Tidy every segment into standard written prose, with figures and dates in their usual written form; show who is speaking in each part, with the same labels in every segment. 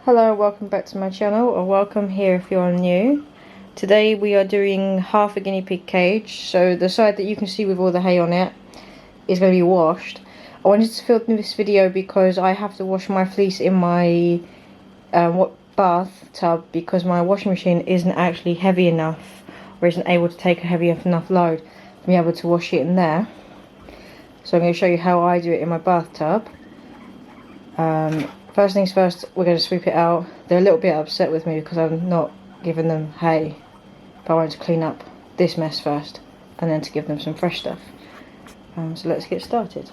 Speaker 1: Hello, welcome back to my channel, or welcome here if you're new. Today we are doing half a guinea pig cage. So the side that you can see with all the hay on it is going to be washed. I wanted to film this video because I have to wash my fleece in my bathtub because my washing machine isn't actually heavy enough, or isn't able to take a heavy enough load to be able to wash it in there. So I'm going to show you how I do it in my bathtub. First things first, we're going to sweep it out. They're a little bit upset with me because I'm not giving them hay, but I want to clean up this mess first and then to give them some fresh stuff. So let's get started.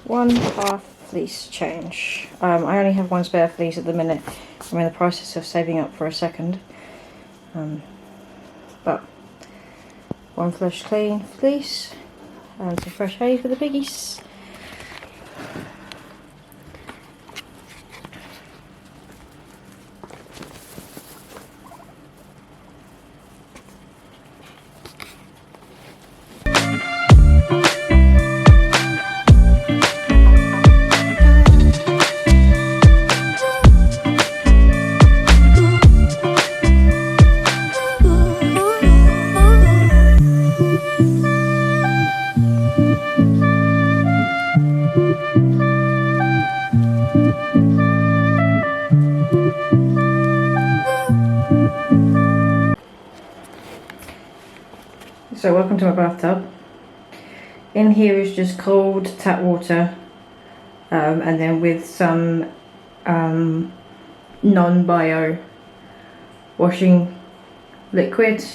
Speaker 1: One half fleece change. I only have one spare fleece at the minute. I'm in the process of saving up for a second. But one fresh clean fleece and some fresh hay for the piggies. So welcome to my bathtub. In here is just cold tap water, and then with some non-bio washing liquid.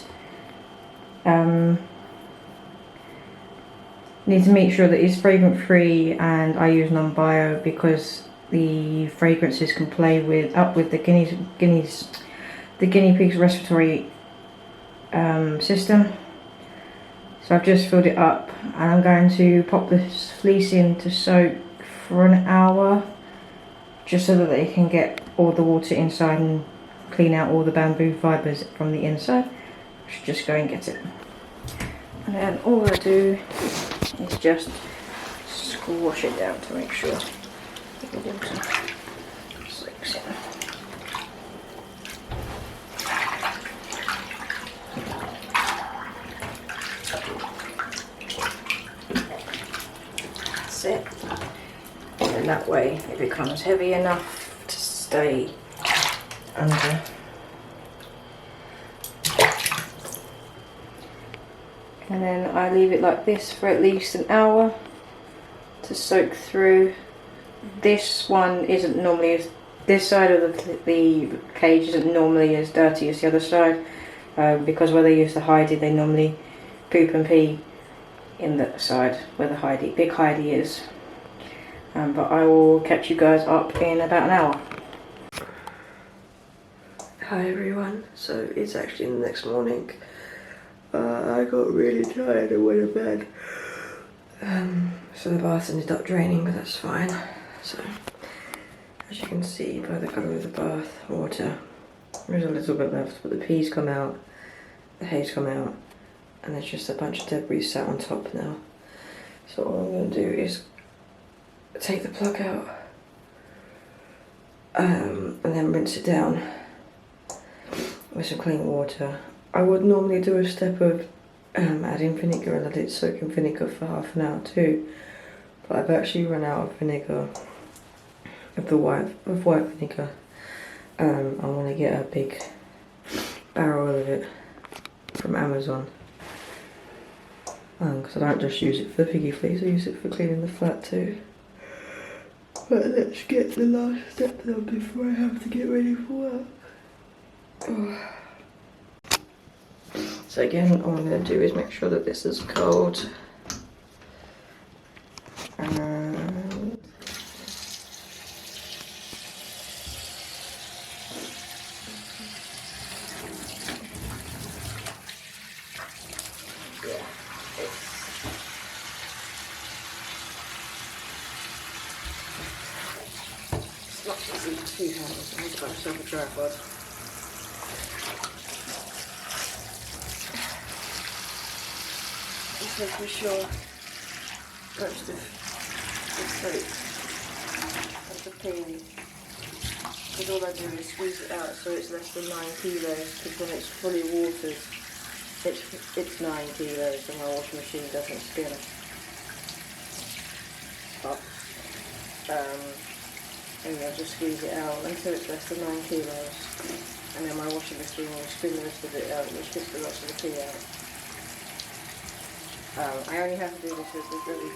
Speaker 1: Need to make sure that it's fragrance free, and I use non-bio because the fragrances can play with the guinea pig's respiratory system. So I've just filled it up, and I'm going to pop this fleece in to soak for an hour, just so that they can get all the water inside and clean out all the bamboo fibres from the inside. I should just go and get it. And then all I do is just squash it down to make sure that the water soaks in. That's it. And then that way it becomes heavy enough to stay under. And then I leave it like this for at least an hour to soak through. This one isn't normally as, this side of the cage isn't normally as dirty as the other side, because where they use the hidey, they normally poop and pee in that side where the big hidey is. But I will catch you guys up in about an hour. Hi everyone, so it's actually the next morning. I got really tired and went to bed. So the bath ended up draining, but that's fine. So, as you can see by the colour of the bath water, there's a little bit left, but the peas come out, the hay's come out, and there's just a bunch of debris sat on top now. So all I'm going to do is take the plug out, and then rinse it down with some clean water. I would normally do a step of adding vinegar and let it soak in vinegar for half an hour too, but I've actually run out of vinegar, of white vinegar. I want to get a big barrel of it from Amazon, because I don't just use it for the piggy fleece, I use it for cleaning the flat too. But let's get the last step done before I have to get ready for work. So again, all I'm going to do is make sure that this is cold. And yeah, it's not easy with 2 hands. I need to buy myself a tripod. Just making sure most of the soap and the peel, because all I do is squeeze it out so it's less than 9 kilos, because when it's fully watered it's 9 kilos and my washing machine doesn't spin. But and I'll just squeeze it out until it's less than 9 kilos, and then my washing machine will spin the rest of it out, which gets the rest of the peel out. I only have to do this with the really.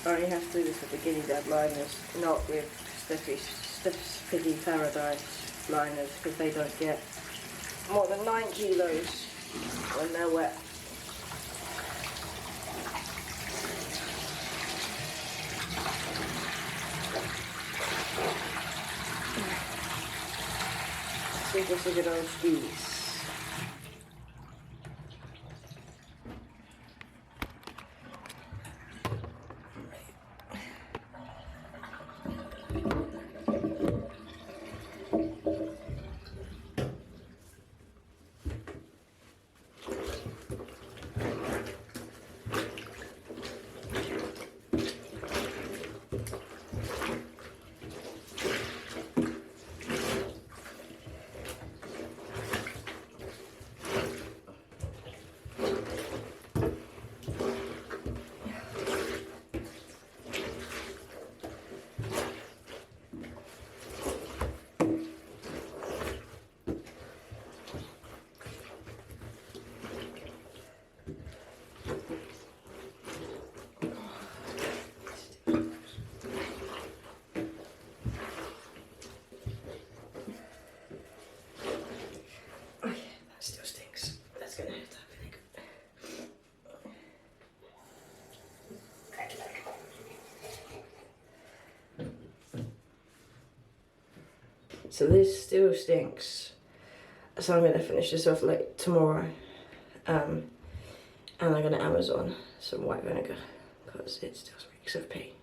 Speaker 1: I only have to do this with the Guinea liners, not with Stiffy Paradise liners, because they don't get more than 9 kilos when they're wet. So just a good old squeeze. So this still stinks. So I'm going to finish this off like tomorrow. And I'm going to Amazon some white vinegar because it still reeks of pee.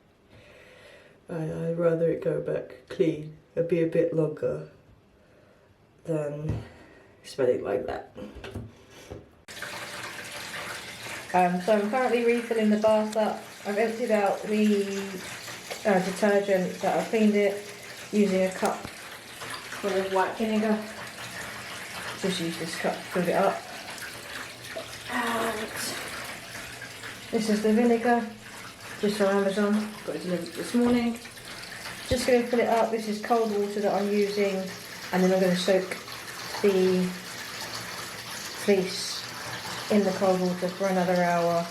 Speaker 1: I'd rather it go back clean and be a bit longer than smelling like that. So I'm currently refilling the bath up. I've emptied out the detergent that I cleaned it using a cup full of white vinegar. Just use this cup to fill it up. And this is the vinegar, just from Amazon, got it delivered this morning. Just going to fill it up. This is cold water that I'm using, and then I'm going to soak the fleece in the cold water for another hour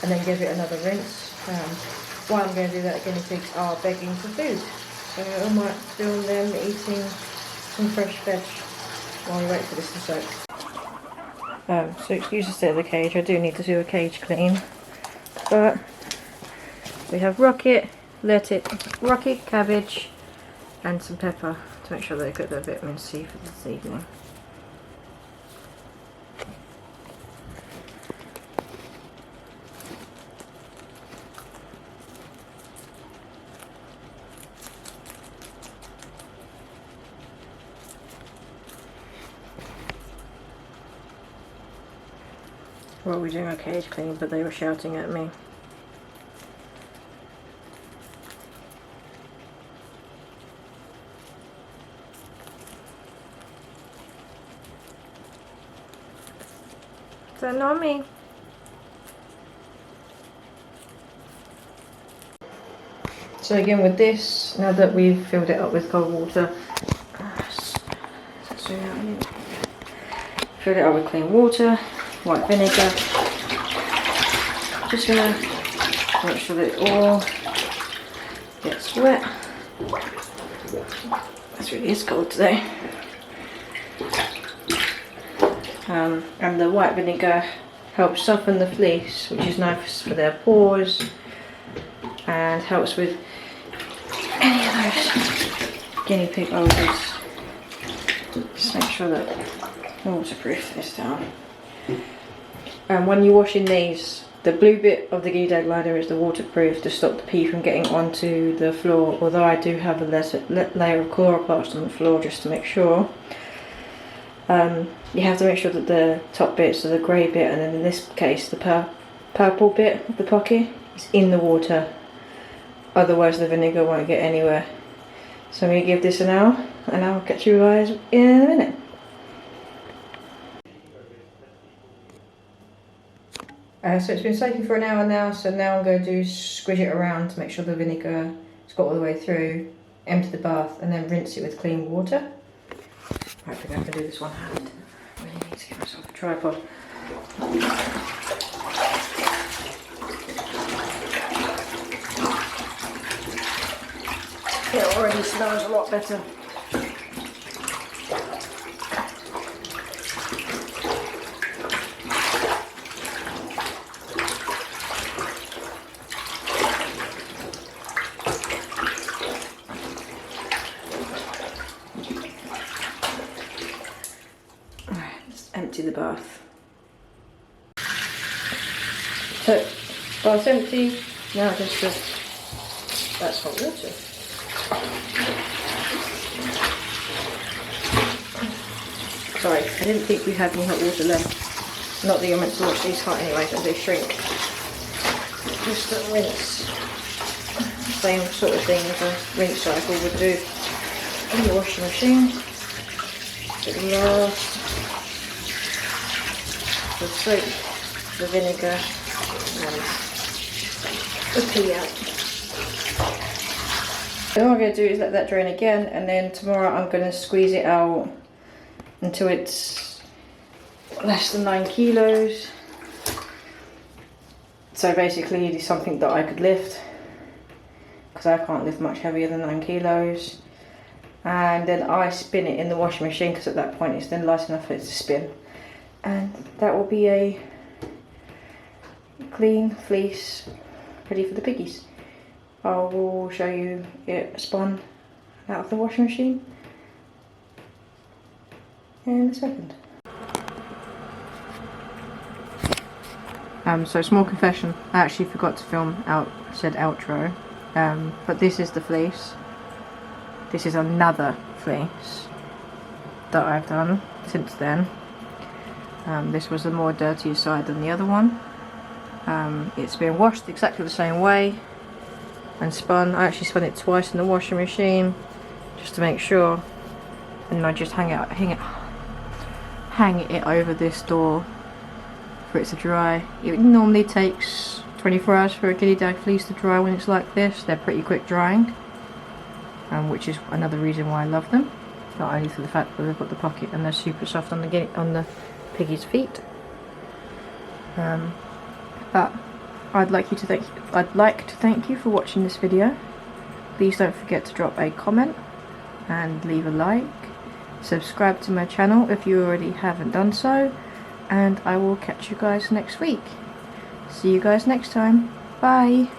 Speaker 1: and then give it another rinse. While I'm going to do that, guinea pigs are begging for food, so I might film them eating some fresh veg while we wait for this to soak. So excuse the state of the cage, I do need to do a cage clean, but we have rocket, cabbage and some pepper to make sure they get their vitamin C for this evening. Well, we're doing a cage clean, but they were shouting at me. Is that not me? So again with this, now that we've filled it up with cold water, filled it up with clean water, white vinegar, Just gonna make sure that it all gets wet. It really is cold today. And the white vinegar helps soften the fleece, which is nice for their pores, and helps with any of those guinea pig odors. Just make sure that waterproof this down. And when you're washing these, the blue bit of the guinea dog liner is the waterproof to stop the pee from getting onto the floor, although I do have a layer of chloroplast on the floor just to make sure. You have to make sure that the top bits are the grey bit, and then in this case the purple bit of the pocket is in the water, otherwise the vinegar won't get anywhere. So I'm going to give this an hour and I'll catch you guys in a minute. So it's been soaking for an hour now, so now I'm going to squish it around to make sure the vinegar has got all the way through, empty the bath and then rinse it with clean water. I think I can do this one hand. I really need to get myself a tripod. It already smells a lot better. Empty the bath. So, bath's empty. Now just that's hot water. Sorry, I didn't think we had any hot water left. Not that you're meant to wash these hot anyway, because they shrink. Just a rinse. Same sort of thing as a rinse cycle would do in the washing machine. It lasts. The soap, the vinegar, and the pee out. So all I'm going to do is let that drain again, and then tomorrow I'm going to squeeze it out until it's less than 9 kilos. So basically it is something that I could lift, because I can't lift much heavier than 9 kilos. And then I spin it in the washing machine, because at that point it's then light enough for it to spin. And that will be a clean fleece ready for the piggies. I will show you it spun out of the washing machine in a second. So small confession, I actually forgot to film said outro, but this is the fleece. This is another fleece that I've done since then. This was the more dirtier side than the other one. It's been washed exactly the same way and spun. I actually spun it twice in the washing machine just to make sure, and I just hang it over this door for it to dry. It normally takes 24 hours for a guinea dog fleece to dry when it's like this. They're pretty quick drying, which is another reason why I love them. Not only for the fact that they've got the pocket and they're super soft on the piggy's feet, but I'd like to thank you for watching this video. Please don't forget to drop a comment and leave a like. Subscribe to my channel if you already haven't done so, and I will catch you guys next week. See you guys next time. Bye.